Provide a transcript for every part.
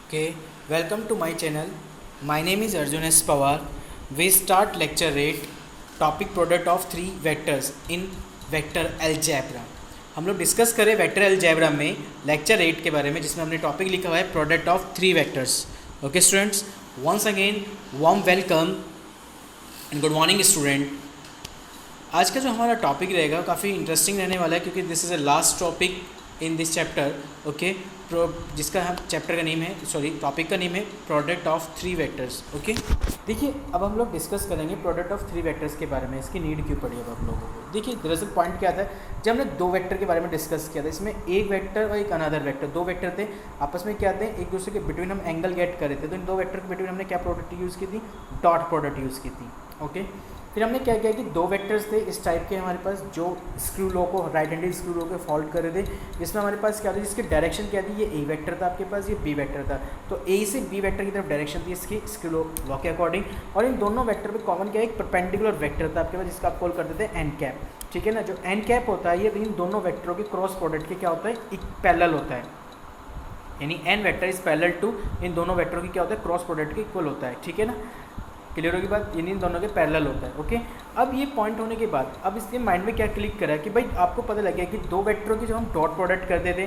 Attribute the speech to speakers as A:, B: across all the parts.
A: Okay, welcome to my channel. My name is Arjun S. Pawar. We start lecture 8, topic product of three vectors in vector algebra. हम लोग discuss करें vector algebra में lecture 8 के बारे में, जिसमें हमने टॉपिक लिखा हुआ है product of three vectors. Okay students, once again warm welcome and good morning student. आज का जो हमारा टॉपिक रहेगा काफ़ी इंटरेस्टिंग रहने वाला है, क्योंकि this is a last topic in this chapter. Okay, जिसका हम चैप्टर का नेम है टॉपिक का नेम है product of three vectors. Okay, देखिए अब हम लोग डिस्कस करेंगे प्रोडक्ट ऑफ थ्री वेक्टर्स के बारे में. इसकी नीड क्यों पड़ी अब आप लोगों को. देखिए दरअसल पॉइंट क्या था, जब हमने दो वेक्टर के बारे में डिस्कस किया था, इसमें एक वेक्टर और एक अनदर वेक्टर, दो वेक्टर थे, आपस में क्या थे, एक दूसरे के बिटवीन हम एंगल गेट कर रहे थे. तो इन दो वेक्टर के बिटवीन हमने क्या प्रोडक्ट यूज़ की थी, डॉट प्रोडक्ट यूज़ की थी. ओके, फिर हमने क्या किया कि दो वेक्टर्स थे इस टाइप के हमारे पास, जो स्क्रू लॉ को राइट हैंडेड स्क्रू लॉ को फॉल्ट कर रहे थे, जिसमें हमारे पास क्या था, जिसकी डायरेक्शन क्या थी, ये ए वेक्टर था आपके पास, ये बी वेक्टर था. तो ए से बी वेक्टर की तरफ डायरेक्शन थी इसकी स्क्रू लॉ के अकॉर्डिंग. और इन दोनों वेक्टर पे कॉमन क्या है, एक परपेंडिकुलर वेक्टर था आपके पास, जिसका आप कॉल करते थे एन कैप. ठीक है ना, जो एन कैप होता है ये इन दोनों वेक्टरों के क्रॉस प्रोडक्ट के क्या होता है, एक पैरेलल होता है. यानी N vector is parallel to इन दोनों वेक्टरों की क्या होता है, क्रॉस प्रोडक्ट के इक्वल होता है. ठीक है ना, क्लियर होगी बात, यानी इन दोनों के पैरेलल होता है. ओके, अब ये पॉइंट होने के बाद अब इसके माइंड में क्या क्लिक करा कि भाई आपको पता लग गया कि दो वेक्टरों की जो हम डॉट प्रोडक्ट करते थे,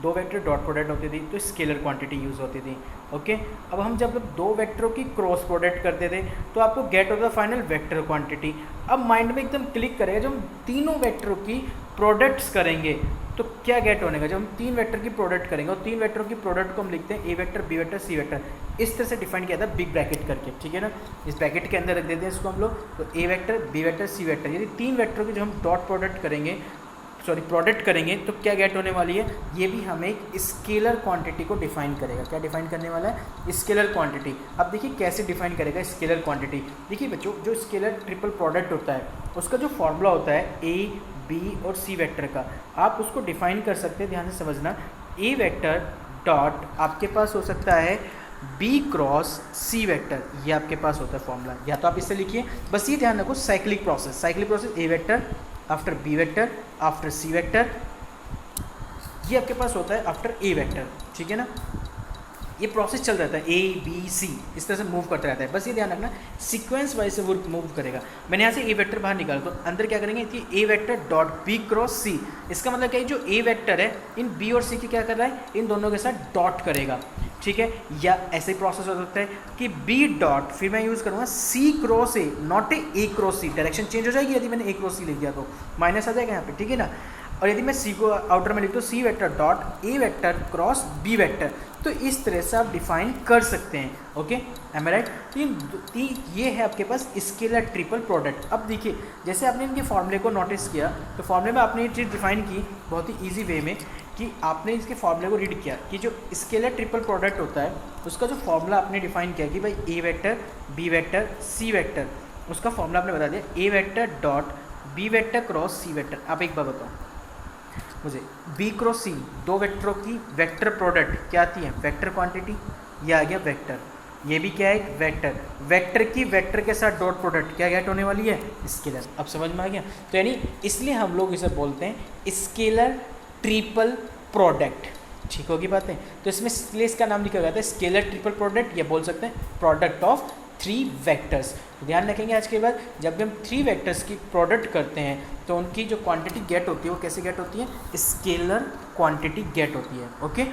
A: दो वेक्टर डॉट प्रोडक्ट होती थी तो स्केलर क्वांटिटी यूज़ होती थी. ओके, अब हम जब दो वेक्टरों की क्रॉस प्रोडक्ट करते थे तो आपको गेट होता फाइनल वेक्टर क्वांटिटी. अब माइंड में एकदम क्लिक करेगा, जब हम तीनों वेक्टरों की प्रोडक्ट्स करेंगे तो क्या गेट होने का, जब हम तीन वेक्टर की प्रोडक्ट करेंगे और तीन वेक्टरों की प्रोडक्ट को हम लिखते हैं A vector B vector C vector, इस तरह से डिफाइन किया था बिग ब्रैकेट करके. ठीक है ना, इस ब्रैकेट के अंदर रख देते हैं इसको हम लोग. तो A vector B vector C vector, यदि तीन वेक्टरों की जो हम डॉट प्रोडक्ट करेंगे प्रोडक्ट करेंगे तो क्या गेट होने वाली है, ये भी हमें एक स्केलर क्वांटिटी को डिफाइन करेगा. क्या डिफाइन करने वाला है, स्केलर क्वांटिटी. अब देखिए कैसे डिफाइन करेगा स्केलर क्वांटिटी. देखिए बच्चों, जो स्केलर ट्रिपल प्रोडक्ट होता है उसका जो फॉर्मूला होता है ए बी और सी वेक्टर का, आप उसको डिफाइन कर सकते हैं. ध्यान से समझना, ए वेक्टर डॉट आपके पास हो सकता है बी क्रॉस सी वेक्टर, ये आपके पास होता है फॉर्मूला. या तो आप इससे लिखिए, बस ये ध्यान रखो cyclic process A vector after B vector after C vector, ये आपके पास होता है आफ्टर ए वेक्टर. ठीक है ना, ये प्रोसेस चल रहता है, ए बी सी इस तरह से मूव करता रहता है. बस ये ध्यान रखना सीक्वेंस वाइज से वो मूव करेगा. मैंने यहाँ से ए वेक्टर बाहर निकाला तो अंदर क्या करेंगे कि A vector dot B cross सी. इसका मतलब क्या है, जो ए वेक्टर है इन बी और सी की क्या कर रहा है, इन दोनों के साथ डॉट करेगा. ठीक है, या ऐसे ही प्रोसेस हो सकता है कि बी डॉट, फिर मैं यूज़ करूँगा C cross A, not A cross C. Direction change हो जाएगी यदि मैंने ए क्रॉस सी लिख दिया तो माइनस आ जाएगा यहाँ पे. ठीक है ना, और यदि मैं सी को आउटर में लिख दूँ C vector dot A vector cross B vector, तो इस तरह से आप डिफाइन कर सकते हैं. Okay, am I right. तो ये है आपके पास स्केलर ट्रिपल प्रोडक्ट. अब देखिए जैसे आपने इनके फॉर्मूले को नोटिस किया तो फॉर्मूले में आपने ये चीज़ डिफाइन की बहुत ही ईजी वे में, कि आपने इसके फॉर्मूले को रीड किया कि जो स्केलर ट्रिपल प्रोडक्ट होता है उसका जो फॉर्मूला आपने डिफाइन किया कि भाई A vector B vector C vector, उसका फॉर्मूला आपने बता दिया A vector dot B vector cross C vector. आप एक बार बताओ मुझे, बी क्रॉस सी दो वेक्टरों की वेक्टर प्रोडक्ट क्या आती है, वेक्टर क्वांटिटी. ये आ गया वेक्टर, ये भी क्या है वेक्टर. वेक्टर की वेक्टर के साथ डॉट प्रोडक्ट क्या गेट होने वाली है, स्केलर. अब समझ में आ गया. तो यानी इसलिए हम लोग इसे बोलते हैं स्केलर ट्रिपल प्रोडक्ट. ठीक होगी बातें. तो इसमें इसका नाम लिखा गया था स्केलर ट्रिपल प्रोडक्ट, या बोल सकते हैं प्रोडक्ट ऑफ थ्री वेक्टर्स. ध्यान रखेंगे आज के बाद जब भी हम थ्री वेक्टर्स की प्रोडक्ट करते हैं तो उनकी जो क्वांटिटी गेट होती है वो कैसे गेट होती है, स्केलर क्वांटिटी गेट होती है. ओके,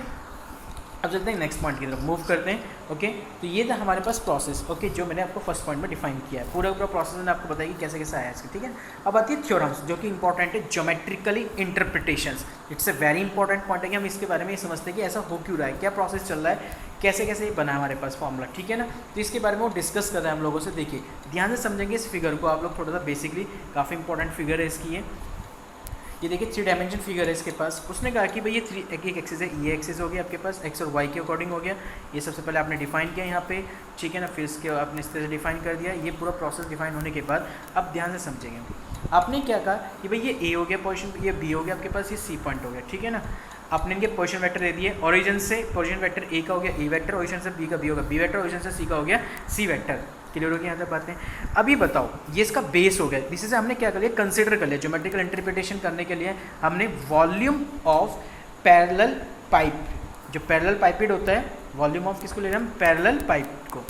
A: अब चलते हैं नेक्स्ट पॉइंट की तरफ मूव करते हैं. ओके, तो ये था हमारे पास प्रोसेस. ओके, जो मैंने आपको फर्स्ट पॉइंट में डिफाइन किया है, पूरा प्रोसेस मैंने आपको बताया कि कैसे कैसे आया इसका. ठीक है, अब आती है थ्योरम्स, जो कि इंपॉर्टेंट है, geometrically interpretations. It's a very important point है कि हम इसके बारे में ये समझते हैं कि ऐसा हो क्यों रहा है, क्या प्रोसेस चल रहा है, कैसे कैसे ये बना हमारे पास फॉर्मूला. ठीक है ना, तो इसके बारे में वो डिस्कस कर रहे हैं हम लोगों से. देखिए ध्यान से समझेंगे इस फिगर को आप लोग, थोड़ा सा बेसिकली काफ़ी इंपॉर्टेंट फिगर है इसकी. ये देखिए थ्री डायमेंशन फिगर है इसके पास. उसने कहा कि भाई ये एक एक्सिस है, ये एक्सिस हो गया आपके पास, एक्स और वाई के अकॉर्डिंग हो गया. ये सबसे पहले आपने डिफाइन किया यहाँ पे. ठीक है ना, फिर इसके आपने इस तरह से डिफाइन कर दिया. ये पूरा प्रोसेस डिफाइन होने के बाद अब ध्यान से समझेंगे, आपने क्या कहा कि भाई ये ए हो गया पोजीशन, ये बी हो गया आपके पास, ये सी पॉइंट हो गया. ठीक है ना, आपने इनके पोजीशन वेक्टर दे दिए. ओरिजिन से पोजीशन वेक्टर ए का हो गया ए वेक्टर, ओरिजिन से बी का बी होगा बी वेक्टर, ओरिजिन से सी का हो गया सी वेक्टर. क्लियर हो गया यहाँ तक बातें. अभी बताओ ये इसका बेस हो गया. इसी से हमने क्या कर लिया, कंसिडर कर लिया ज्योमेट्रिकल इंटरप्रिटेशन करने के लिए हमने वॉल्यूम ऑफ पैरेलल पाइप, जो पैरेलल पाइपेड होता है वॉल्यूम ऑफ किसको ले रहे हैं हम, पैरेलल पाइप को।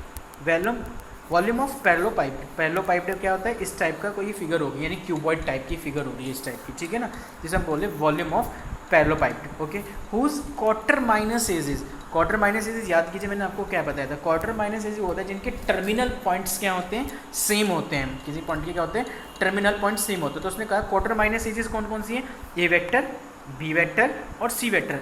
A: वॉल्यूम ऑफ पैरेलल पाइप क्या होता है, इस टाइप का कोई फिगर होगी, यानी क्यूबॉइड टाइप की फिगर होगी इस टाइप की, ठीक है ना, जिसे हम बोले volume of parallel pipe. Okay, whose quarter minus edges, quarter minus edges याद कीजिए, मैंने आपको क्या बताया था, क्वार्टर माइनस एजेस होता है जिनके टर्मिनल पॉइंट्स क्या होते हैं, सेम होते हैं, किसी पॉइंट के क्या होते हैं, टर्मिनल पॉइंट सेम होते हैं। तो उसने कहा क्वार्टर माइनस एजेस कौन कौन सी है, ए वेक्टर, बी वेक्टर और सी वेक्टर,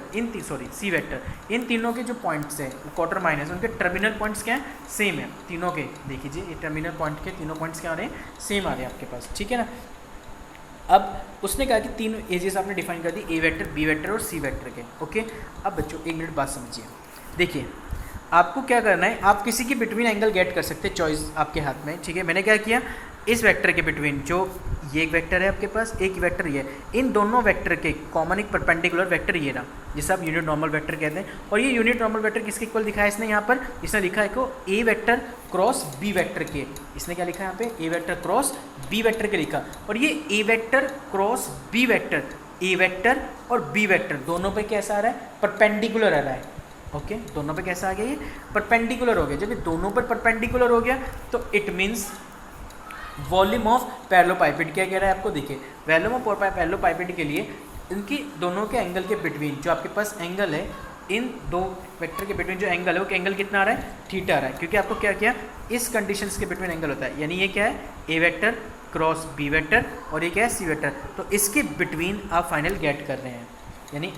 A: सी वेक्टर, इन तीनों के जो पॉइंट्स है क्वार्टर माइनस, उनके टर्मिनल पॉइंट्स क्या हैं, सेम है तीनों के। देखिए ये टर्मिनल पॉइंट के तीनों पॉइंट्स क्या आ रहे हैं, सेम आ रहे हैं आपके पास, ठीक है ना। अब उसने कहा कि तीनों एजेस आपने डिफाइन कर दी, ए वेक्टर, बी वेक्टर और सी वेक्टर के। ओके, अब बच्चों एक मिनट बात समझिए, देखिए आपको क्या करना है, आप किसी के बिटवीन एंगल गेट कर सकते हैं, चॉइस आपके हाथ में, ठीक है। मैंने क्या किया, इस वेक्टर के बिटवीन, जो ये एक वेक्टर है आपके पास, एक वेक्टर ये है, इन दोनों वेक्टर के कॉमन एक परपेंडिकुलर वेक्टर ये रहा, जिसे आप यूनिट नॉर्मल वेक्टर कहते हैं। और ये यूनिट नॉर्मल वेक्टर किसके इक्वल दिखा है इसने यहाँ पर, इसने लिखा है को ए वेक्टर क्रॉस बी वेक्टर के, इसने क्या लिखा है यहाँ पे, A vector cross B vector के लिखा। और ये A vector cross B vector, A vector और बी वेक्टर दोनों पे कैसा आ रहा है, परपेंडिकुलर आ रहा है। ओके, दोनों पे कैसा आ गया, ये परपेंडिकुलर हो गया। जब ये दोनों पर परपेंडिकुलर हो गया तो इट मीन्स वॉल्यूम ऑफ पैरेललोपाइपेड क्या कह रहा है आपको, देखिए वॉल्यूम ऑफ पैरेललोपाइपेड के लिए इनकी दोनों के एंगल के बिटवीन जो आपके पास एंगल है, इन दो वेक्टर के बिटवीन जो एंगल है वो एंगल कितना आ रहा है, थीटा आ रहा है, क्योंकि आपको क्या किया, इस कंडीशंस के बिटवीन एंगल होता है, यानी ये क्या है, ए वेक्टर क्रॉस बी वेक्टर और ये क्या है, सी वेक्टर। तो इसके बिटवीन आप फाइनल गेट कर रहे हैं, यानी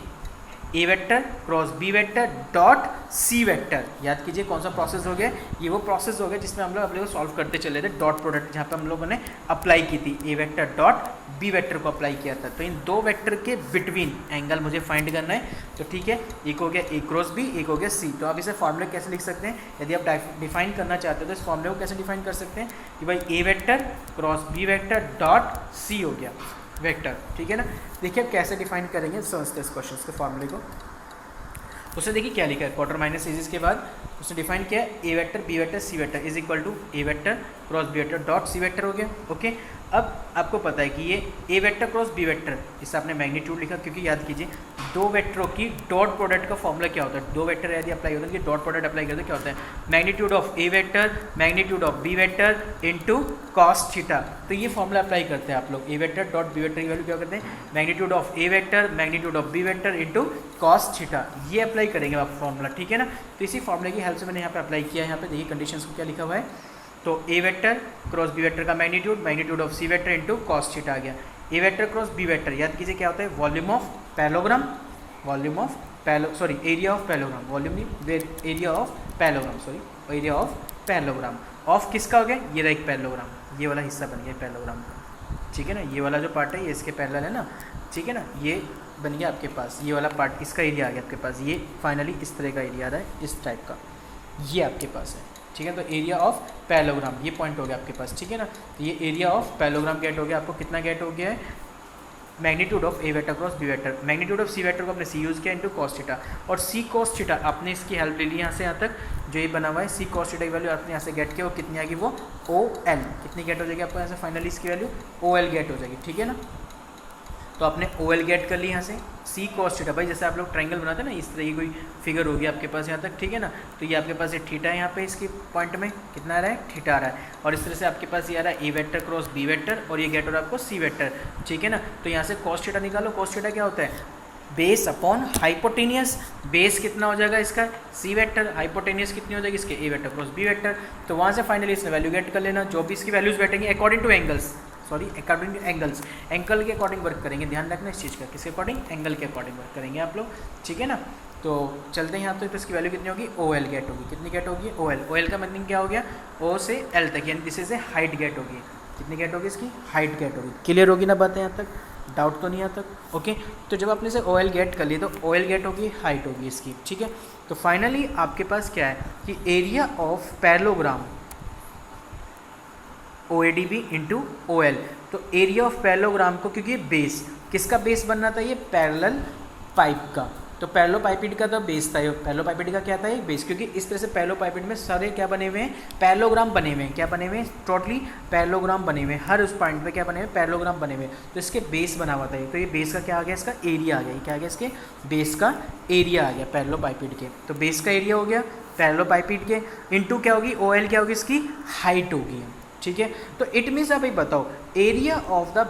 A: A vector cross B vector dot C vector. याद कीजिए कौन सा प्रोसेस हो गया, ये वो प्रोसेस हो गया जिसमें हम लोग अपने को सॉल्व करते चले थे, डॉट प्रोडक्ट, जहाँ पे हम लोगों ने अप्लाई की थी, ए वेक्टर डॉट बी वेक्टर को अप्लाई किया था। तो इन दो वेक्टर के बिटवीन एंगल मुझे फाइंड करना है। तो ठीक है, एक हो गया ए क्रॉस बी, एक हो गया सी। तो आप इसे फॉर्मूले कैसे लिख सकते हैं, यदि आप डिफाइन करना चाहते हो तो इस फॉर्मूले को कैसे डिफाइन कर सकते हैं कि भाई A vector cross B vector dot C हो गया वेक्टर, ठीक है ना। देखिए अब कैसे डिफाइन करेंगे, समझते हैं इस क्वेश्चन के फॉर्मूले को। उसने देखिए क्या लिखा है, क्वार्टर माइनस एजेस के बाद उसने डिफाइन किया A vector B vector C vector is equal to A vector cross B vector dot C vector हो गया। ओके, अब आपको पता है कि ये A vector cross B vector, इससे आपने मैग्नीट्यूड लिखा, क्योंकि याद कीजिए दो वेक्टरों की डॉट प्रोडक्ट का फॉर्मूला क्या होता है, दो वेक्टर यदि अप्लाई होता है कि डॉट प्रोडक्ट अप्लाई करते क्या होता है, magnitude of A vector magnitude of B vector into cos theta. तो ये फॉर्मूला अप्लाई करते हैं आप लोग, A vector dot B vector की वैल्यू क्या करते हैं, magnitude of A vector magnitude of B vector into cos theta, ये अप्लाई करेंगे आप फॉर्मूला, ठीक है ना। तो इसी फॉर्मूले की हेल्प से मैंने यहाँ पे अप्लाई किया है। यहाँ पे देखिए कंडीशंस को क्या लिखा हुआ है, तो A vector cross B vector का magnitude of C vector into cos theta आ गया। A vector cross B vector याद कीजिए क्या होता है, volume of parallelogram, area of parallelogram, volume area of parallelogram, area of parallelogram of किसका हो गया, ये रहा एक पैरेललोग्राम, ये वाला हिस्सा बन गया पैरेललोग्राम का, ठीक है ना। ये वाला जो पार्ट है ये इसके पैरेलल है ना, ठीक है ना, ये बन गया आपके पास, ये वाला पार्ट इसका एरिया आ गया आपके पास, ये फाइनली इस तरह का एरिया आ रहा है, इस टाइप का ये आपके पास है, ठीक है। तो एरिया ऑफ पैरेललोग्राम ये पॉइंट हो गया आपके पास, ठीक है ना। तो ये एरिया ऑफ पैरेललोग्राम गेट हो गया, आपको कितना गेट हो गया है, magnitude of A vector cross B vector, magnitude of C vector को आपने सी यूज़ किया इनटू कॉस थीटा, और सी कॉस थीटा आपने इसकी हेल्प ले ली यहाँ से यहाँ तक, जो ये बना हुआ है सी कॉस थीटा की वैल्यू आपने यहाँ से गेट किया, वो कितनी आएगी, वो ओ एल, कितनी गेट हो जाएगी आपको यहाँ से फाइनली इसकी वैल्यू ओ एल गेट हो जाएगी, ठीक है ना। तो आपने ओ एल गेट कर ली यहाँ से, सी कॉस थीटा, भाई जैसे आप लोग ट्रायंगल बनाते हैं ना, इस तरह की कोई फिगर होगी आपके पास यहाँ तक, ठीक है ना। तो ये आपके पास ये थीटा है, यहाँ पे इसके पॉइंट में कितना आ रहा है, थीटा आ रहा है, और इस तरह से आपके पास ये आ रहा है ए वेक्टर क्रॉस बी वेक्टर, और ये गेट हो रहा है आपको सी वेक्टर, ठीक है ना। तो यहाँ से कॉस थीटा निकालो, कॉस थीटा क्या होता है, बेस अपॉन हाइपोटेनियस, बेस कितना हो जाएगा इसका, सी वेक्टर, हाइपोटेनियस कितनी हो जाएगी इसके, ए वेक्टर क्रॉस बी वेक्टर। तो वहाँ से फाइनली इसने वैल्यू गेट कर लेना, जो भी इसकी वैल्यूज बैठेंगी according to angles, according to angles, angle के अकॉर्डिंग वर्क करेंगे, ध्यान रखना इस चीज़ का, किसके अकॉर्डिंग, एंगल के अकॉर्डिंग वर्क करेंगे आप लोग, ठीक है ना। तो चलते हैं यहाँ तो इसकी वैल्यू कितनी होगी, ओ एल गेट होगी, कितनी गेट होगी, ओ एल, ओ एल का मीनिंग क्या हो गया, ओ से एल तक, यानी this is a height get होगी, कितनी गेट होगी इसकी, हाइट गेट होगी। क्लियर होगी ना बातें यहाँ तक, डाउट तो नहीं यहाँ तक, ओके। तो जब आपने से ओ एल गेट कर लिया तो ओ एल गेट होगी, हाइट होगी इसकी, ठीक है। तो फाइनली आपके पास क्या है कि area of parallelogram O A D B into O L, तो एरिया ऑफ पैरेललोग्राम को, क्योंकि ये बेस किसका बेस बनना था, ये पैरेलल पाइप का, तो पैरेललोपाइपिड का तो बेस था, ये पैरेललोपाइपिड का क्या था, ये बेस, क्योंकि इस तरह से पैरेललोपाइपिड में सारे क्या बने हुए हैं, पैरेललोग्राम बने हुए हैं। क्या बने हुए हैं, टोटली पैरेललोग्राम बने हुए हैं, हर उस पॉइंट पे क्या बने हुए हैं, पैरेललोग्राम बने हुए हैं। तो इसके बेस बना हुआ था ये, तो ये बेस का क्या आ गया, इसका एरिया आ गया। क्या आ गया, इसके बेस का एरिया आ गया पैरेललोपाइपिड के। तो बेस का एरिया हो गया पैरेललोपाइपिड के, इनटू क्या होगी, OL क्या होगी, इसकी हाइट होगी। ठीक है, तो इट मीन्स आप ये बताओ area of the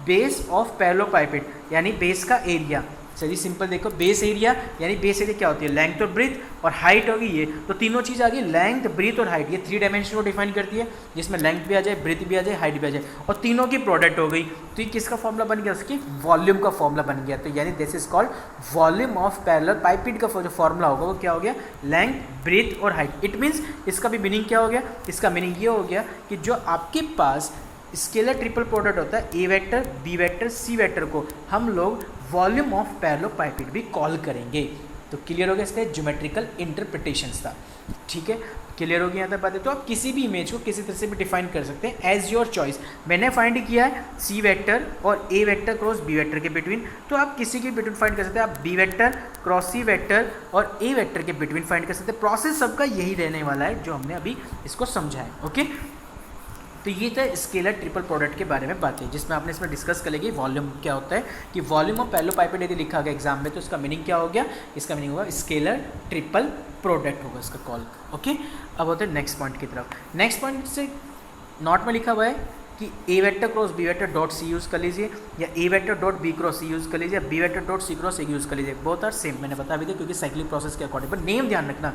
A: base of parallelepiped, यानी बेस का एरिया। चलिए सिंपल देखो, बेस एरिया यानी बेस एरिया क्या होती है, लेंथ और ब्रीथ, और हाइट होगी ये। तो तीनों चीज़ आ गई, लेंथ, ब्रीथ और हाइट, ये 3 डायमेंशन को डिफाइन करती है, जिसमें लेंथ भी आ जाए, ब्रीथ भी आ जाए, हाइट भी आ जाए, और तीनों की प्रोडक्ट हो गई। तो ये किसका फॉर्मूला बन गया, उसकी वॉल्यूम का फॉर्मूला बन गया। तो यानी this is called volume of parallelepiped का जो फॉर्मूला होगा वो क्या हो गया, लेंथ, ब्रीथ और हाइट। इट मीन्स इसका भी मीनिंग क्या हो गया, इसका मीनिंग ये हो गया कि जो आपके पास स्केलर ट्रिपल प्रोडक्ट होता है, ए vector, B vector, C vector को हम लोग वॉल्यूम ऑफ पैरेललोपाइपिड भी कॉल करेंगे। तो क्लियर हो गया, इसका ज्योमेट्रिकल इंटरप्रिटेशंस था। ठीक है, क्लियर हो गया यहाँ तक बातें। तो आप किसी भी इमेज को किसी तरह से भी डिफाइन कर सकते हैं एज योर चॉइस। मैंने फाइंड किया है सी वेक्टर और ए वेक्टर क्रॉस बी वेक्टर के बिटवीन, तो आप किसी के बिटवीन फाइंड कर सकते हैं। आप B vector cross C vector और ए वेक्टर के बिटवीन फाइंड कर सकते हैं। प्रोसेस सबका यही रहने वाला है जो हमने अभी इसको समझा है। ओके, तो ये था स्केलर ट्रिपल प्रोडक्ट के बारे में बातें, जिसमें आपने इसमें डिस्कस कर लेगी वॉल्यूम क्या होता है, कि वॉल्यूम ऑफ पैरेललोपाइपिड यदि लिखा गया एग्जाम में तो इसका मीनिंग क्या हो गया, इसका मीनिंग होगा स्केलर ट्रिपल प्रोडक्ट होगा इसका कॉल। ओके, अब होते हैं नेक्स्ट पॉइंट की तरफ। नेक्स्ट पॉइंट से नोट में लिखा हुआ है कि A vector cross B vector dot C use कर लीजिए, या A vector dot B cross C use कर लीजिए, या B vector dot C cross A use कर लीजिए। बोथ आर सेम, मैंने बता भी दिया, क्योंकि साइक्लिक प्रोसेस के अकॉर्डिंग। पर नेम ध्यान रखना,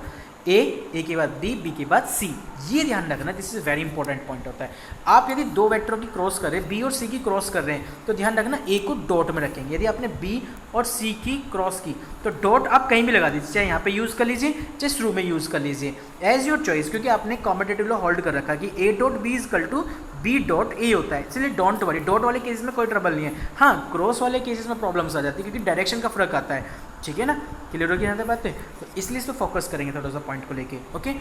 A: ए के बाद बी के बाद सी, ये ध्यान रखना, this is very important point होता है। आप यदि दो वेक्टरों की क्रॉस कर रहे हैं, बी और सी की क्रॉस कर रहे हैं, तो ध्यान रखना ए को डॉट में रखेंगे। यदि आपने बी और सी की क्रॉस की तो डॉट आप कहीं भी लगा दीजिए, चाहे यहाँ पे यूज़ कर लीजिए, चाहे शुरू में यूज़ कर लीजिए, एज योर चॉइस, क्योंकि आपने कॉम्पिटेटिव लॉ होल्ड कर रखा कि A dot B is equal to B dot A होता है। इसलिए डोंट वरी, डॉट वाले केसेस में कोई ट्रबल नहीं है। हाँ, क्रॉस वाले केसेस में प्रॉब्लम्स आ जाती है, क्योंकि डायरेक्शन का फर्क आता है। ठीक है ना, क्लियर होगी यहाँ पे बातें। तो इसलिए इसको फोकस करेंगे थोड़ा सा पॉइंट को लेके। ओके,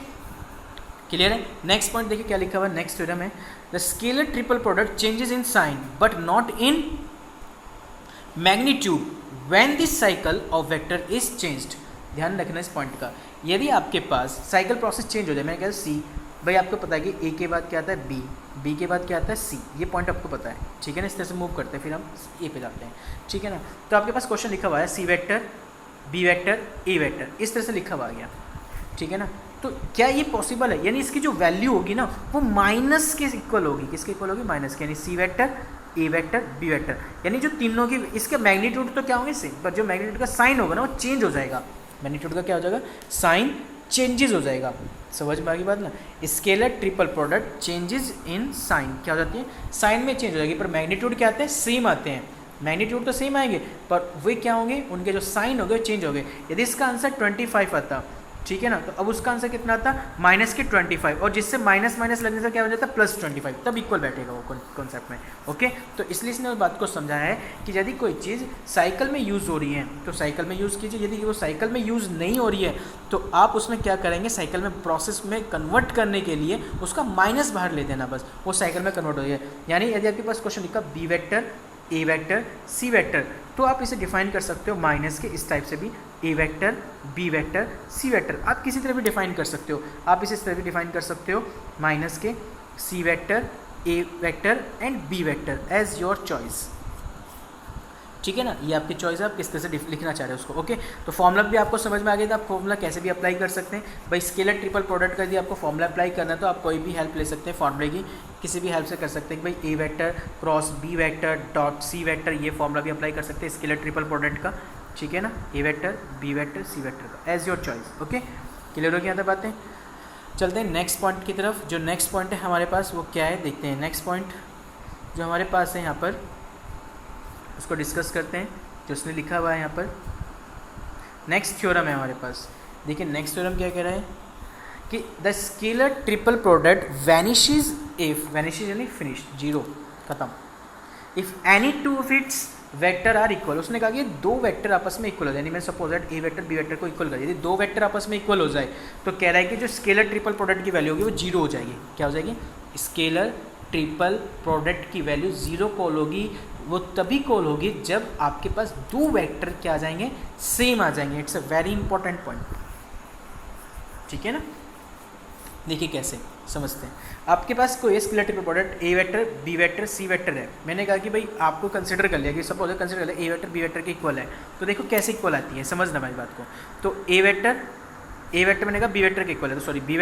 A: क्लियर है। नेक्स्ट पॉइंट देखिए क्या लिखा हुआ है, नेक्स्ट थ्योरम है the scalar triple product changes in sign but not in magnitude when this cycle of vector is changed. ध्यान रखना इस पॉइंट का, यदि आपके पास साइकिल प्रोसेस चेंज हो जाए, मैंने कहा सी, भाई आपको पता है कि ए के बाद क्या आता है बी, बी के बाद क्या आता है सी, ये पॉइंट आपको पता है। ठीक है ना, इस तरह से मूव करते हैं, फिर हम ए पे जाते हैं। ठीक है ना, तो आपके पास क्वेश्चन लिखा हुआ है C vector, B vector, A vector, इस तरह से लिखा हुआ गया। ठीक है ना, तो क्या ये पॉसिबल है, यानी इसकी जो वैल्यू होगी ना वो माइनस के इक्वल होगी, किसके इक्वल होगी, माइनस के, यानी सी vector, A vector, B vector, यानी जो तीनों की इसके मैग्नीट्यूड तो क्या होंगे सेम, पर जो मैग्नीट्यूड का साइन होगा ना वो चेंज हो जाएगा। मैग्नीट्यूड का क्या हो जाएगा, साइन चेंजेस हो जाएगा। समझ में आ गई बात ना, scalar triple product changes in sign क्या हो जाती है, साइन में चेंज हो जाएगी, पर मैग्नीट्यूड क्या आते हैं, सेम आते हैं। मैग्नीट्यूड तो सेम आएंगे, पर वे क्या होंगे, उनके जो साइन हो गए चेंज हो गए। यदि इसका आंसर 25 आता, ठीक है ना, तो अब उसका आंसर कितना आता, माइनस के 25, और जिससे माइनस माइनस लगने से क्या हो जाता है प्लस 25, तब इक्वल बैठेगा वो कॉन्सेप्ट में। ओके, तो इसलिए इसने उस बात को समझाया है कि यदि कोई चीज़ साइकिल में यूज़ हो रही है तो साइकिल में यूज़ कीजिए, यदि वो साइकिल में यूज़ नहीं हो रही है तो आप उसमें क्या करेंगे, साइकिल में प्रोसेस में कन्वर्ट करने के लिए उसका माइनस बाहर ले देना, बस वो साइकिल में कन्वर्ट हो जाए। यानी यदि आपके पास क्वेश्चन लिखा B vector, A vector, C vector, तो आप इसे डिफाइन कर सकते हो माइनस के इस टाइप से भी, ए vector, B vector, C vector, आप किसी तरह भी डिफाइन कर सकते हो। आप इसे इस तरह भी डिफाइन कर सकते हो, माइनस के C vector, A vector and B vector, as your choice. ठीक है ना, ये आपकी चॉइस है, आप किस तरह से लिखना चाह रहे हो उसको। ओके, तो फॉर्मूला भी आपको समझ में आ गया था, आप फॉर्मूला कैसे भी अप्लाई कर सकते हैं। भाई स्केलर ट्रिपल प्रोडक्ट का यदि आपको फॉर्मूला अप्लाई करना है तो आप कोई भी हेल्प ले सकते हैं, फॉर्मूले की किसी भी हेल्प से कर सकते हैं। भाई A vector cross B vector dot C vector, ये फॉर्मूला भी अप्लाई कर सकते हैं स्केलर ट्रिपल प्रोडक्ट का। ठीक है ना, A vector, B vector, C vector का, as your choice. Okay, clear हो गया था बातें। चलते हैं नेक्स्ट पॉइंट की तरफ। जो नेक्स्ट पॉइंट है हमारे पास वो क्या है, देखते हैं। नेक्स्ट पॉइंट जो हमारे पास है यहाँ पर उसको डिस्कस करते हैं, जो उसने लिखा हुआ है यहाँ पर। नेक्स्ट थ्योरम है हमारे पास, देखिए नेक्स्ट थ्योरम क्या कह रहा है कि the scalar triple product vanishes if, vanishes यानी फिनिश, जीरो, खत्म, if any two of its vector are equal. उसने कहा कि दो वेक्टर आपस में इक्वल हो जाए, यानी मैं suppose that A vector B vector को इक्वल कर, यदि दो वेक्टर आपस में इक्वल हो जाए तो कह रहा है कि जो स्केलर ट्रिपल प्रोडक्ट की वैल्यू होगी वो जीरो हो जाएगी। क्या हो जाएगी, स्केलर ट्रिपल प्रोडक्ट की वैल्यू जीरो कॉल होगी वो तभी कॉल होगी जब आपके पास दो वेक्टर क्या आ जाएंगे, सेम आ जाएंगे। It's a very important point, ठीक है ना। देखिए कैसे समझते हैं। आपके पास कोई scalar triple product A vector B vector C vector है। मैंने कहा कि भाई आपको कंसिडर कर लिया कि सपोज कंसिडर कर लिया ए वेक्टर बी वेक्टर के इक्वल है, तो देखो कैसे इक्वल आती है, समझना भाई बात को। तो ए वेक्टर मैंने कहा बी वेक्टर के इक्वल है, तो sorry B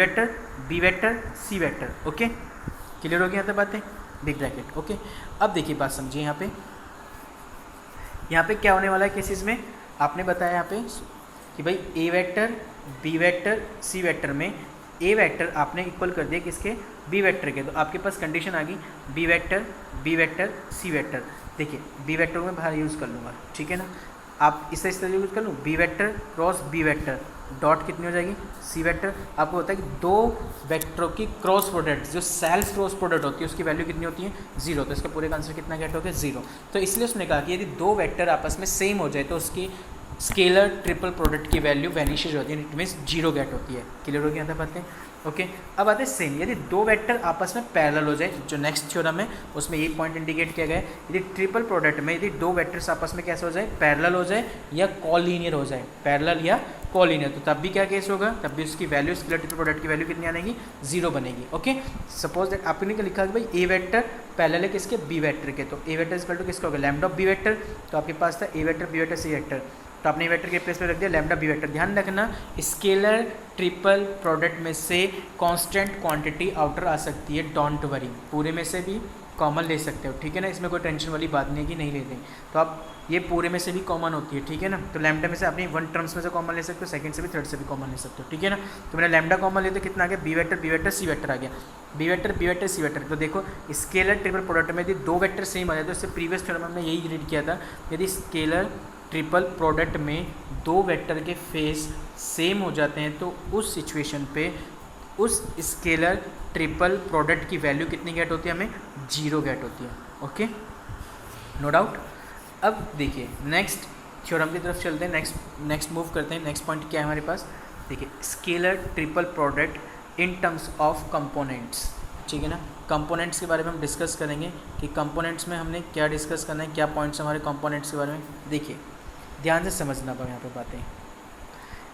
A: vector C vector, okay clear हो गया यहाँ तक बातें, बिग ब्रैकेट, ओके। अब देखिए बात समझिए, यहाँ पे क्या होने वाला है केसेस में, आपने बताया यहाँ पे कि भाई A vector B vector C vector में ए वेक्टर आपने इक्वल कर दिया किसके, बी वेक्टर के, तो आपके पास कंडीशन आ गई बी वेक्टर सी वेक्टर। देखिए बी वेक्टर को मैं बाहर यूज़ कर लूँगा, ठीक है ना। आप इस तरह यूज़ कर लूँ, B vector cross B vector dot कितनी हो जाएगी, सी वेक्टर। आपको होता है कि दो वेक्टरों की क्रॉस प्रोडक्ट जो सेल्फ क्रॉस प्रोडक्ट होती है उसकी वैल्यू कितनी होती है, 0। तो इसका पूरे का आंसर कितना गेट हो गया, 0। तो इसलिए उसने कहा कि यदि दो वेक्टर आपस में सेम हो जाए तो उसकी स्केलर ट्रिपल प्रोडक्ट की वैल्यू वैनिशेज होती है, इट मीन्स 0 गेट होती है। क्लियर हो गया यहाँ तक बातें, ओके। अब आते हैं सेम, यदि दो वेक्टर आपस में पैरेलल हो जाए, जो नेक्स्ट थ्योरम है उसमें ये पॉइंट इंडिकेट किया गया है, यदि ट्रिपल प्रोडक्ट में यदि दो वेक्टर्स आपस में कैसे हो जाए, पैरेलल हो जाए या कॉलीनियर हो जाए, पैरेलल या कॉलीनियर, तो तब भी क्या केस होगा, तब भी उसकी वैल्यू स्केलर ट्रिपल प्रोडक्ट की वैल्यू कितनी आएगी, 0 बनेगी, ओके। सपोज दैट आपने क्या लिखा कि भाई ए वेक्टर पैरेलल है किसके, बी वेक्टर के, तो ए वेक्टर इक्वल टू किसका होगा, लैम्डा ऑफ बी वेक्टर। तो आपके पास था A vector B vector C vector, तो आपने वेक्टर के प्लेस पे रख दिया लैम्डा बी वेक्टर। ध्यान रखना स्केलर ट्रिपल प्रोडक्ट में से कांस्टेंट क्वांटिटी आउटर आ सकती है, डोंट वरी, पूरे में से भी कॉमन ले सकते हो, ठीक है ना, इसमें कोई टेंशन वाली बात नहीं है कि नहीं लेते। तो आप ये पूरे में से भी कॉमन होती है, ठीक है ना। तो लैम्डा में से आपने वन टर्म्स में से कॉमन ले सकते हो, सेकंड से भी थर्ड से भी कॉमन ले सकते हो, ठीक है ना। तो मैंने लैम्डा कॉमन लेते कितना आ गया, बी वेक्टर सी वेक्टर आ गया, बी वेक्टर सी वेक्टर। तो देखो स्केलर ट्रिपल प्रोडक्ट में यदि दो वेक्टर सेम आ जाए, तो इससे प्रीवियस थ्योरम में हमने यही रीड किया था, यदि स्केलर ट्रिपल प्रोडक्ट में दो वेक्टर के फेस सेम हो जाते हैं तो उस सिचुएशन पे उस स्केलर ट्रिपल प्रोडक्ट की वैल्यू कितनी गेट होती है, हमें 0 गेट होती है, ओके, नो डाउट। अब देखिए नेक्स्ट थ्योरम की तरफ चलते हैं, नेक्स्ट मूव करते हैं। नेक्स्ट पॉइंट क्या है हमारे पास, देखिए scalar triple product in terms of components, ठीक है ना। कंपोनेंट्स के बारे में हम डिस्कस करेंगे कि कंपोनेंट्स में हमने क्या डिस्कस करना है, क्या पॉइंट्स हमारे कंपोनेंट्स के बारे में। देखिए ध्यान से समझना पाओ यहाँ पे बातें,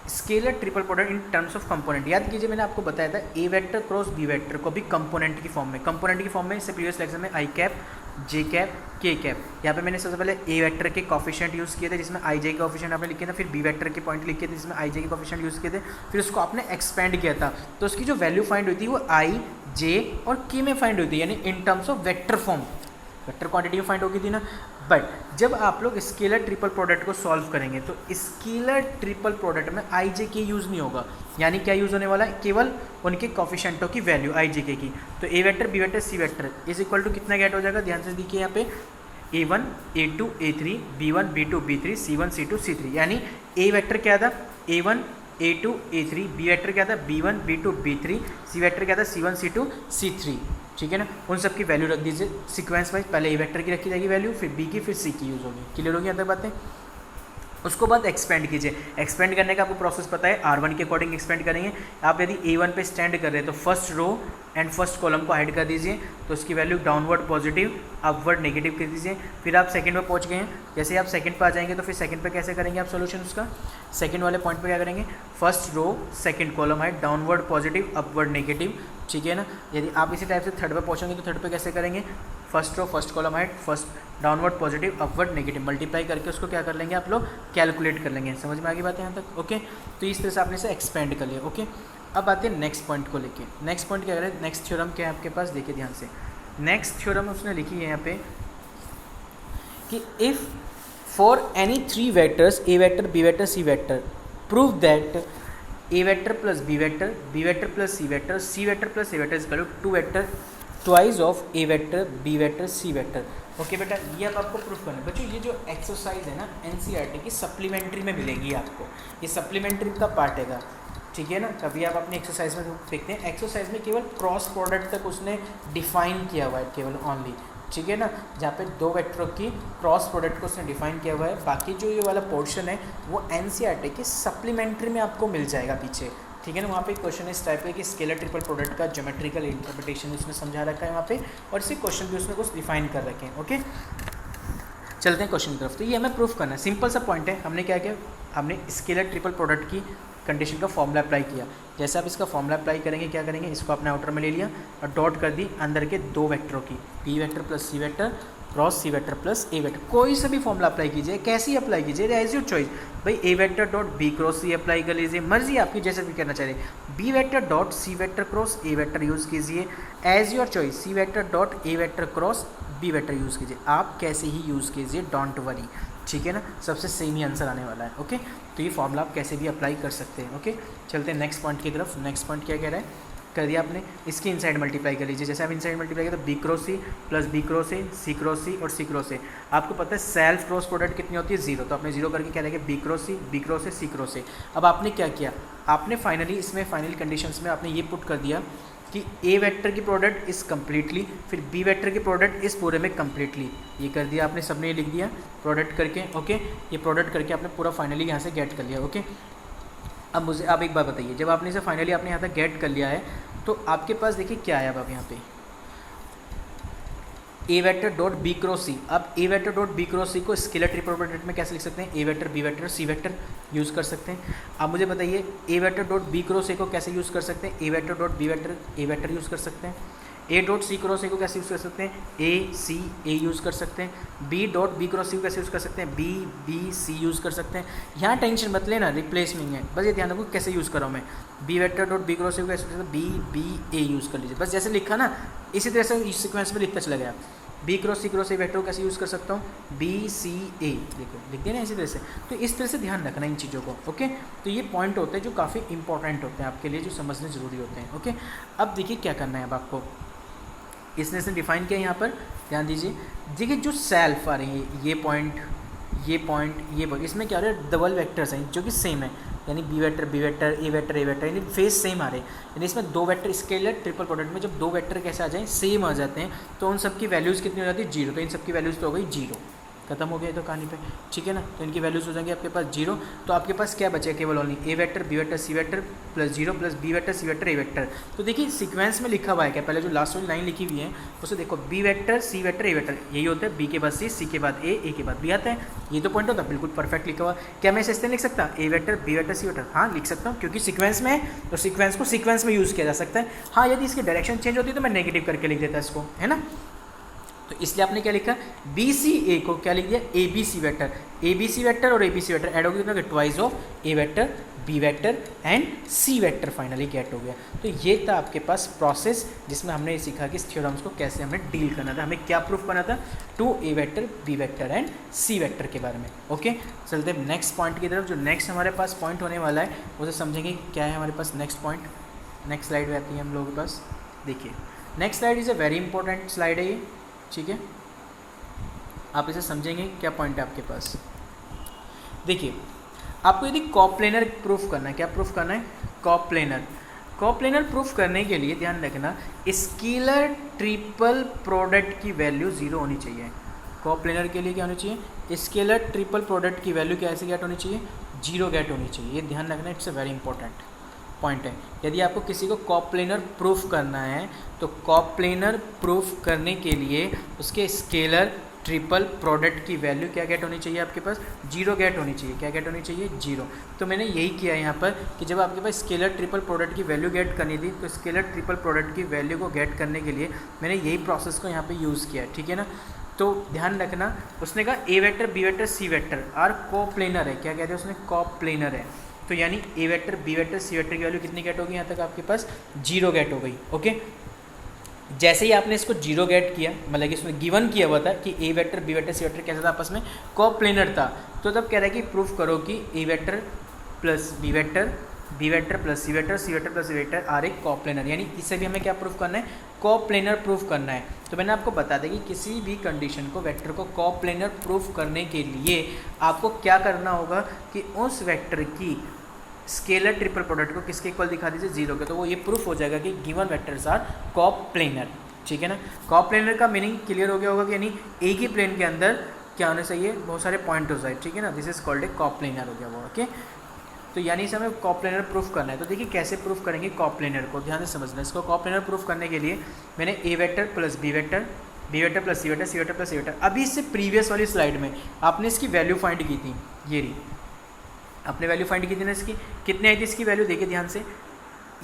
A: scalar triple product in terms of component. याद कीजिए मैंने आपको बताया था A vector cross B vector को भी कंपोनेंट की फॉर्म में, इससे प्रीवियस लेक्चर में आई कैप जे कैप के कैप, यहाँ पे मैंने सबसे पहले ए वेक्टर के कॉफिशिएंट यूज़ किए थे जिसमें आई जे के कॉफिशिएंट आपने लिखे थे, फिर बी वेक्टर के पॉइंट लिखे थे जिसमें आई जे के कॉफिशिएंट यूज़ किए थे, फिर उसको आपने एक्सपेंड किया था, तो उसकी जो वैल्यू फाइंड हुई थी वो आई जे और के में फाइंड हुई थी, यानी in terms of vector form, vector quantity में फाइंड होगी थी ना। बट जब आप लोग स्केलर ट्रिपल प्रोडक्ट को सॉल्व करेंगे तो स्केलर ट्रिपल प्रोडक्ट में आई जे के यूज़ नहीं होगा, यानी क्या यूज़ होने वाला है, केवल उनके कॉफिशिएंटों की वैल्यू आई जे के की। तो A vector B vector C vector is equal to कितना गेट हो जाएगा, ध्यान से देखिए यहाँ पे A1 A2 A3 B1 B2 B3 C1 C2 C3, यानी ए वेक्टर क्या था, A1 A2 A3, B vector क्या था, B1 B2 B3, C vector क्या था, C1 C2 C3, ठीक है ना। उन सब की वैल्यू रख दीजिए सीक्वेंस वाइज, पहले ए वेक्टर की रखी जाएगी वैल्यू, फिर बी की, फिर सी की यूज़ होगी। क्लियर होगी अंदर बातें। उसको बाद एक्सपेंड कीजिए, एक्सपेंड करने का आपको प्रोसेस पता है, R1 के अकॉर्डिंग एक्सपेंड करेंगे। आप यदि A1 पे स्टैंड कर रहे हैं तो first row and first column को हाइड कर दीजिए, तो उसकी value downward positive upward negative कर दीजिए। फिर आप सेकंड पे पहुंच गए हैं, जैसे आप सेकंड पे आ जाएंगे तो फिर सेकंड पे कैसे करेंगे आप सोल्यूशन उसका, सेकंड वाले पॉइंट पे क्या करेंगे, first row second column hide downward positive upward negative, ठीक है ना। यदि आप इसी टाइप से थर्ड पे पहुँचेंगे तो थर्ड पे कैसे करेंगे, first row first column height first downward positive upward negative, multiply करके उसको क्या कर लेंगे आप लोग, कैलकुलेट कर लेंगे। समझ में आ गई बात है यहाँ तक, ओके। तो इस तरह से आपने इसे एक्सपेंड कर लिया, ओके। अब आते हैं नेक्स्ट पॉइंट को लेके, नेक्स्ट पॉइंट क्या करें, नेक्स्ट थ्योरम क्या है आपके पास, देखिए ध्यान से। नेक्स्ट थ्योरम उसने लिखी है यहाँ पे कि if for any three vectors A vector B vector C vector prove that A vector plus B vector plus C vector, C vector plus A vector is equal to vector twice of A vector B vector C vector. Okay बेटा, ये अब आपको proof करना है। बच्चों ये जो exercise है ना एनसीईआरटी की सप्लीमेंट्री में मिलेगी आपको, ये सप्लीमेंट्री का पार्ट है, ठीक है ना। कभी आप अपनी एक्सरसाइज में देखते हैं, एक्सरसाइज में केवल क्रॉस प्रोडक्ट तक उसने डिफाइन किया हुआ है केवल ओनली, ठीक है ना, जहाँ पे दो वेक्टरों की क्रॉस प्रोडक्ट को उसने डिफाइन किया हुआ है। बाकी जो ये वाला पोर्शन है वो एनसीईआरटी के सप्लीमेंट्री में आपको मिल जाएगा पीछे, ठीक है ना। वहाँ पे क्वेश्चन इस टाइप का कि स्केलर ट्रिपल प्रोडक्ट का ज्योमेट्रिकल इंटरप्रिटेशन उसने समझा रखा है वहाँ पे, और इसी क्वेश्चन भी उसने कुछ डिफाइन कर रखे हैं, ओके। चलते हैं क्वेश्चन की तरफ। तो ये हमें प्रूफ करना है, सिंपल सा पॉइंट है। हमने क्या किया, हमने स्केलर ट्रिपल प्रोडक्ट की कंडीशन का फॉर्मूला अप्लाई किया। जैसे आप इसका फॉर्मूला अप्लाई करेंगे, क्या करेंगे, इसको अपने आउटर में ले लिया और डॉट कर दी अंदर के दो वेक्टरों की, B vector plus C vector cross C vector plus A vector. कोई सा भी फॉर्मूला अप्लाई कीजिए, कैसे अप्लाई कीजिए, एज योर चॉइस। भाई A vector dot B cross C apply कर लीजिए, मर्जी आपकी जैसे भी करना चाहिए। B vector dot C vector cross A vector use कीजिए, as your choice. C vector dot A vector cross B vector use कीजिए, आप कैसे ही यूज़ कीजिए, डोंट वरी, ठीक है ना, सबसे सेम ही आंसर आने वाला है। ओके, तो ये फॉर्मूला आप कैसे भी अप्लाई कर सकते हैं। ओके, चलते हैं नेक्स्ट पॉइंट की तरफ। नेक्स्ट पॉइंट क्या कह रहा है, कर दिया आपने, इसकी इनसाइड मल्टीप्लाई कर लीजिए। जैसे आप इनसाइड मल्टीप्लाई करें तो B cross C plus B cross A, C cross C और सी क्रॉस ए। आपको पता है सेल्फ क्रॉस प्रोडक्ट कितनी होती है, जीरो, तो आपने जीरो करके क्या लेंगे, B cross C, B cross A, C cross A. अब आपने क्या किया, आपने फाइनली इसमें फाइनल कंडीशंस में आपने ये पुट कर दिया कि ए वेक्टर की प्रोडक्ट इस कम्प्लीटली, फिर बी वेक्टर की प्रोडक्ट इस पूरे में कम्प्लीटली, ये कर दिया आपने, सबने ये लिख दिया प्रोडक्ट करके। ओके, ये प्रोडक्ट करके आपने पूरा फाइनली यहाँ से गेट कर लिया। ओके, अब मुझे आप एक बात बताइए, जब आपने इसे फाइनली आपने यहाँ तक गेट कर लिया है तो आपके पास देखिए क्या है, अब आप यहाँ पे A vector dot B cross C. अब A vector dot B cross C को स्केलर ट्रिपल प्रोडक्ट में कैसे लिख सकते हैं, A vector B vector C vector use कर सकते हैं। अब मुझे बताइए A vector dot B cross A को कैसे यूज़ कर सकते हैं, A vector dot B vector A vector use कर सकते हैं। ए डॉट सी क्रॉस ए को कैसे यूज़ कर सकते हैं, ए सी ए यूज़ कर सकते हैं। B dot B cross C को कैसे यूज़ कर सकते हैं, बी बी सी यूज़ कर सकते हैं। यहाँ टेंशन मत लेना, रिप्लेसमेंट है, बस ये ध्यान रखो कैसे यूज़ कर रहा हूँ मैं। B vector dot B cross C को कैसे यूज़ करते हैं, बी बी ए यूज़ कर लीजिए, बस जैसे लिखा ना इसी तरह से इस सीक्वेंस में लिखता चला गया। बी क्रॉस सी वेक्टर को कैसे यूज़ कर सकता हूँ, बी सी ए, देखो लिख दिया ना इसी तरह से। तो इस तरह से ध्यान रखना इन चीज़ों को। ओके, तो ये पॉइंट होते हैं जो काफ़ी इंपॉर्टेंट होते हैं आपके लिए, जो समझने ज़रूरी होते हैं। ओके, अब देखिए क्या करना है अब आपको, इसने डिफाइन किया यहाँ पर, ध्यान दीजिए। देखिए जो सेल्फ आ रही है, ये पॉइंट ये पॉइंट ये पॉइंट, इसमें क्या हो रहा है, डबल वेक्टर्स हैं जो कि सेम है, यानी B vector B vector A vector A vector, यानी फेस सेम आ रहे हैं। यानी इसमें दो वेक्टर स्केलर ट्रिपल प्रोडक्ट में जब दो वेक्टर कैसे आ जाएं, सेम आ जाते हैं, तो उन सब की वैल्यूज़ कितनी हो जाती है, जीरो। तो इन सब की वैल्यूज़ तो हो गई जीरो, खत्म हो गया तो कहानी पे, ठीक है ना। तो इनकी वैल्यूज़ हो जाएंगी आपके पास जीरो। तो आपके पास क्या बचेगा, केवल only A vector B vector C vector plus zero plus B vector C vector A vector. तो देखिए सीक्वेंस में लिखा हुआ है क्या, पहले जो लास्ट वाली लाइन लिखी हुई है उसे देखो, B vector C vector A vector, यही होता है, बी के बाद सी के बाद ए के बाद बी आता है, ये तो पॉइंट होता है, बिल्कुल परफेक्ट लिखा हुआ। क्या मैं इसे लिख सकता A vector B vector C vector, हाँ लिख सकता हूँ, क्योंकि सीक्वेंस में है तो सीक्वेंस को सीक्वेंस में यूज़ किया जा सकता है। हाँ, यदि इसकी डायरेक्शन चेंज होती है तो मैं नेगेटिव करके लिख देता इसको, है ना। तो इसलिए आपने क्या लिखा, बी सी ए को क्या लिख दिया, A B C vector, A B C vector और A B C vector add हो गया, twice of A vector B vector and C vector finally get हो गया। तो ये था आपके पास प्रोसेस जिसमें हमने ये सीखा कि इस थ्योरम्स को कैसे हमें डील करना था, हमें क्या प्रूफ करना था, two A vector B vector and C vector के बारे में। ओके, चलते हैं नेक्स्ट पॉइंट की तरफ। जो नेक्स्ट हमारे पास पॉइंट होने वाला है उसे समझेंगे क्या है हमारे पास नेक्स्ट पॉइंट। नेक्स्ट स्लाइड में आती है हम लोगों के पास, देखिए next slide is a very important slide है ये, ठीक है, आप इसे समझेंगे क्या पॉइंट है आपके पास। देखिए आपको यदि कॉप्लेनर प्रूफ करना है, क्या प्रूफ करना है, कॉप्लेनर प्रूफ करने के लिए ध्यान रखना स्केलर ट्रिपल प्रोडक्ट की वैल्यू जीरो होनी चाहिए। कॉप्लेनर के लिए क्या होनी चाहिए, स्केलर ट्रिपल प्रोडक्ट की वैल्यू कैसे गेट होनी चाहिए, जीरो गेट होनी चाहिए, ये ध्यान रखना, it's a very important point है। यदि आपको किसी को कॉप्लेनर प्रूफ करना है तो कॉप्लेनर प्रूफ करने के लिए उसके स्केलर ट्रिपल प्रोडक्ट की वैल्यू क्या गेट होनी चाहिए, आपके पास जीरो गेट होनी चाहिए। क्या गेट होनी चाहिए, जीरो। तो मैंने यही किया यहाँ पर कि जब आपके पास स्केलर ट्रिपल प्रोडक्ट की वैल्यू गेट करनी थी तो स्केलर ट्रिपल प्रोडक्ट की वैल्यू को गेट करने के लिए मैंने यही प्रोसेस को यहाँ पे यूज़ किया, ठीक है ना। तो ध्यान रखना, उसने कहा A vector B vector C vector are coplanar है, क्या कहते हैं उसने, कॉप्लेनर है। तो यानी A vector B vector C vector की वैल्यू कितनी गेट होगी, यहाँ तक आपके पास जीरो गेट हो गई। ओके, जैसे ही आपने इसको जीरो गेट किया, मतलब कि इसमें गिवन किया हुआ था कि A vector B vector C vector कैसा था, आपस में कॉप्लेनर था, तो तब कह रहा है कि प्रूफ करो कि A vector plus B vector plus C vector plus C vector are एक कॉप्लेनर। यानी इससे भी हमें क्या प्रूफ करना है, कॉप्लेनर प्रूफ करना है। तो मैंने आपको बता दें कि किसी भी कंडीशन को, वेक्टर को कॉप्लेनर प्रूफ करने के लिए आपको क्या करना होगा कि उस वेक्टर की स्केलर ट्रिपल प्रोडक्ट को किसके इक्वल दिखा दीजिए, जीरो के, तो वो ये प्रूफ हो जाएगा कि गिवन वेक्टर्स आर कॉप्लेनर, ठीक है ना। कॉप्लेनर का मीनिंग क्लियर हो गया होगा कि यानी एक ही प्लेन के अंदर क्या होना चाहिए, बहुत सारे पॉइंट हो जाए, ठीक है ना, दिस इज कॉल्ड ए कॉप्लेनर हो गया वो। ओके, तो यानी इसे हमें कॉप्लेनर प्रूफ करना है। तो देखिए कैसे प्रूफ करेंगे कॉप्लेनर को, ध्यान से समझना। इसको कॉप्लेनर प्रूफ करने के लिए मैंने A vector plus B vector B vector plus C vector, C vector plus C vector. अभी इससे प्रीवियस वाली स्लाइड में आपने इसकी वैल्यू फाइंड की थी, ये रही आपने वैल्यू फाइंड की थी ना इसकी, कितनी आई थी इसकी वैल्यू, देखिए ध्यान से,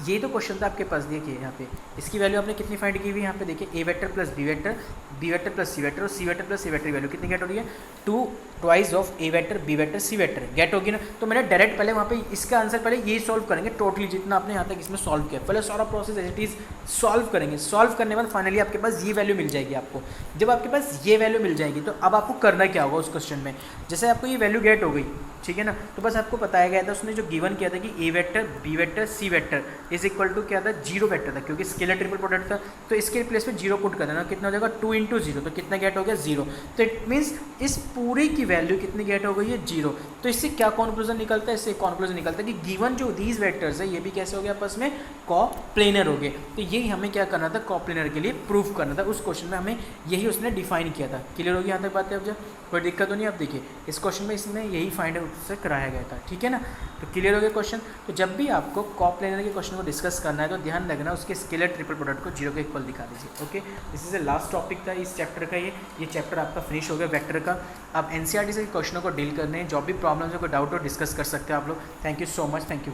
A: ये तो क्वेश्चन था आपके पास, देखिए यहाँ पे इसकी वैल्यू आपने कितनी फाइंड की हुई, यहाँ पे देखिए A vector plus B vector plus C vector और C vector plus C vector की वैल्यू कितनी गेट हो रही है, 2 twice of A vector B vector C vector get होगी ना। तो मैंने डायरेक्ट पहले वहाँ पे इसका आंसर पहले ये सॉल्व करेंगे, टोटली जितना आपने यहाँ तक इसमें सॉल्व किया, पहले सारा process as it is solve करेंगे। सॉल्व करने के बाद फाइनली आपके पास ये वैल्यू मिल जाएगी आपको। जब आपके पास ये वैल्यू मिल जाएगी तो अब आपको करना क्या होगा उस क्वेश्चन में, जैसे आपको ये वैल्यू गेट हो गई, ठीक है ना, तो बस आपको बताया गया था, उसने जो गिवन किया था कि A vector B vector C vector is equal to क्या था, 0 वेक्टर था, क्योंकि स्केलर ट्रिपल प्रोडक्ट था, तो इसके प्लेस पे 0 पुट कर देना, कितना हो जाएगा 2 इंटू 0, तो कितना गेट हो गया 0। तो इट मीन्स इस पूरे की वैल्यू कितनी गेट हो गई है 0। तो इससे क्या कॉन्क्लूजन निकलता है, इससे कॉन्क्लूजन निकलता है कि गिवन जो दीज वेक्टर्स है ये भी कैसे हो गया आपस में कॉप्लेनर हो गए। तो यही हमें क्या करना था, कॉप्लेनर के लिए प्रूफ करना था, उस क्वेश्चन में हमें यही उसने डिफाइन किया था। क्लियर होगी यहाँ तक बात है, अब जब कोई दिक्कत तो नहीं। आप देखिए इस क्वेश्चन में इसने यही फाइंड से कराया गया था, ठीक है ना, तो क्लियर हो गया क्वेश्चन। तो जब भी आपको कॉप्लेनर के क्वेश्चन को डिस्कस करना है तो ध्यान रखना उसके स्केलर ट्रिपल प्रोडक्ट को 0 के इक्वल दिखा दीजिए। Okay, this is the last topic था इस चैप्टर का, ये चैप्टर आपका फिनिश हो गया वेक्टर का। आप एनसीईआरटी से क्वेश्चनों को डील करने हैं, जो भी प्रॉब्लम्स हो, कोई डाउट हो डिस्कस कर सकते हैं आप लोग। Thank you so much, thank you.